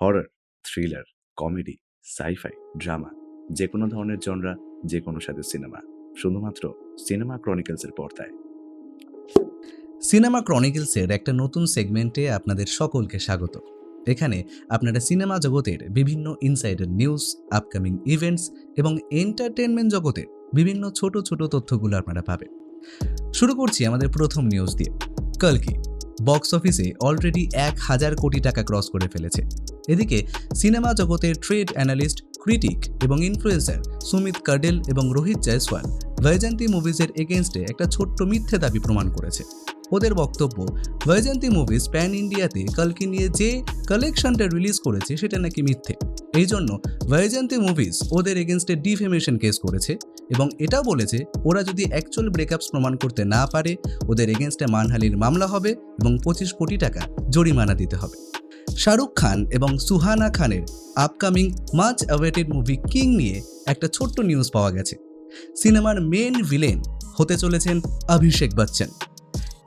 Horror, thriller, comedy, sci-fi, drama যেকোনো ধরনের genre, যেকোনো স্বাদের সিনেমা শুধুমাত্র সিনেমা ক্রনিকলসের পর্দায়। সিনেমা ক্রনিকলসের একটা নতুন সেগমেন্টে আপনাদের সকলকে স্বাগত। এখানে আপনারা সিনেমা জগতের বিভিন্ন ইনসাইডার নিউজ, আপকামিং ইভেন্টস এবং এন্টারটেনমেন্ট জগতের বিভিন্ন ছোট ছোট তথ্যগুলো আপনারা পাবেন। শুরু করছি আমাদের প্রথম নিউজ দিয়ে। কল্কি বক্স অফিসে অলরেডি 1,000 কোটি টাকা ক্রস করে ফেলেছে। এদিকে সিনেমা জগতের ট্রেড অ্যানালিস্ট, ক্রিটিক এবং ইনফ্লুয়েন্সার সুমিত কার্ডেল এবং রোহিত জয়সওয়াল বৈজয়ন্তী মুভিজের এগেনস্টে একটা ছোট্ট মিথ্যে দাবি প্রমাণ করেছে। ওদের বক্তব্য, বৈজয়ন্তী মুভিজ প্যান ইন্ডিয়াতে কল্কি নিয়ে যে কালেকশনটা রিলিজ করেছে সেটা নাকি মিথ্যে। এই জন্য বৈজয়ন্তী মুভিজ ওদের এগেনস্টে ডিফেমেশন কেস করেছে এবং এটা বলেছে ওরা যদি অ্যাকচুয়াল ব্রেকআপস প্রমাণ করতে না পারে ওদের এগেনস্টে মানহানির মামলা হবে এবং 25 কোটি টাকা জরিমানা দিতে হবে। শাহরুখ খান এবং সুহানা খানের upcoming much awaited movie king নিয়ে একটা ছোট্ট নিউজ পাওয়া গেছে। সিনেমার মেন ভিলেন হতে চলেছেন অভিষেক বচ্চন।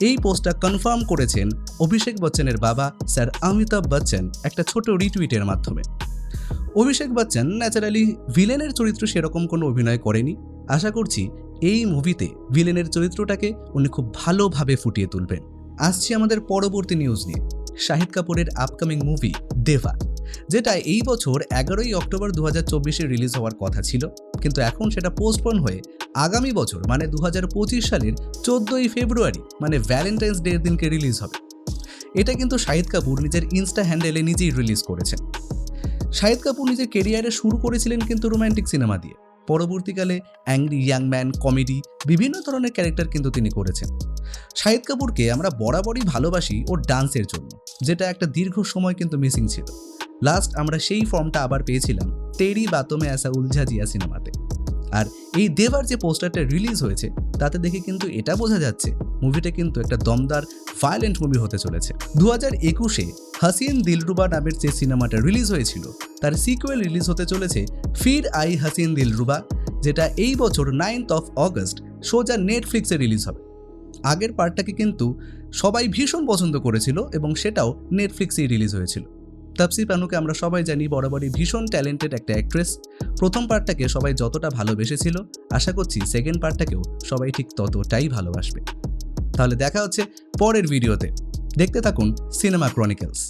এই পোস্টটা কনফার্ম করেছেন অভিষেক বচ্চনের বাবা স্যার অমিতাভ বচ্চন একটা ছোট রিটুইটের মাধ্যমে। অভিষেক বচ্চন ন্যাচারালি ভিলেনের চরিত্র সেরকম কোনো অভিনয় করেনি। আশা করছি এই মুভিতে ভিলেনের চরিত্রটাকে উনি খুব ভালোভাবে ফুটিয়ে তুলবেন। আসছি আমাদের পরবর্তী নিউজ নিয়ে। শাহিদ কাপুরের আপকামিং মুভি দেবা, যেটা এই বছর 11ই অক্টোবর 2024-এ রিলিজ হওয়ার কথা ছিল, কিন্তু এখন সেটা পোস্টপোন হয়ে আগামী বছর মানে 2025 সালের 14ই ফেব্রুয়ারি মানে ভ্যালেন্টাইন্স ডের দিনকে রিলিজ হবে। এটা কিন্তু শাহিদ কাপুর নিজের ইনস্টা হ্যান্ডেলে নিজেই রিলিজ করেছেন। শাহিদ কাপুর নিজের কেরিয়ারে শুরু করেছিলেন কিন্তু রোম্যান্টিক সিনেমা দিয়ে। পরবর্তীকালে অ্যাংরি ইয়াং ম্যান, কমেডি বিভিন্ন ধরনের ক্যারেক্টার কিন্তু তিনি করেছেন। শাহিদ কাপুরকে আমরা বরাবরই ভালোবাসি ওর ডান্সের জন্য, যেটা একটা দীর্ঘ সময় কিন্তু মিসিং ছিল। লাস্ট আমরা সেই ফর্মটা আবার পেয়েছিলাম তেরি বাতোমে আসা উলঝা জিয়া সিনেমাতে। আর এই দেবার যে পোস্টারটা রিলিজ হয়েছে তাতে দেখে কিন্তু এটা বোঝা যাচ্ছে মুভিটা কিন্তু একটা দমদার ভায়োলেন্ট মুভি হতে চলেছে। 2021-এ হাসিন দিলরুবা নামের যে সিনেমাটা রিলিজ হয়েছিল তার সিকুয়েল রিলিজ হতে চলেছে ফির আই হাসিন দিলরুবা, যেটা এই বছর 9th of August সোজা নেটফ্লিক্সে রিলিজ হবে। আগের পার্টটাকে কিন্তু সবাই ভীষণ পছন্দ করেছিল এবং সেটাও নেটফ্লিক্সেই রিলিজ হয়েছিল। তাপসি পানুকে আমরা সবাই জানি বরাবরই ভীষণ ট্যালেন্টেড একটা অ্যাক্ট্রেস। প্রথম পার্টটাকে সবাই যতটা ভালোবেসেছিল আশা করছি সেকেন্ড পার্টটাকেও সবাই ঠিক ততটাই ভালোবাসবে। তাহলে দেখা হচ্ছে পরের ভিডিওতে। দেখতে থাকুন সিনেমা ক্রনিকলস।